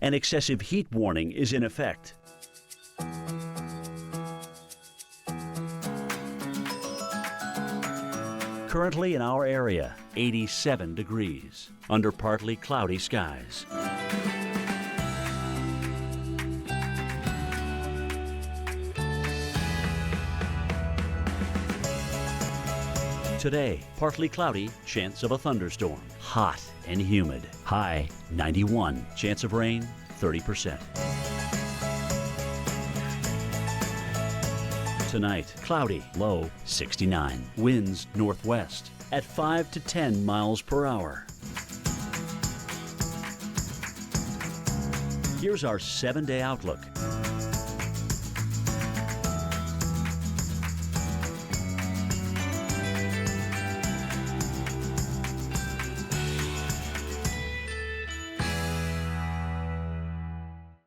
An excessive heat warning is in effect. Currently in our area, 87 degrees, under partly cloudy skies. Today, partly cloudy, chance of a thunderstorm. Hot and humid. High 91, chance of rain 30%. Tonight, cloudy, low 69. Winds northwest at 5 to 10 miles per hour. Here's our 7-day outlook.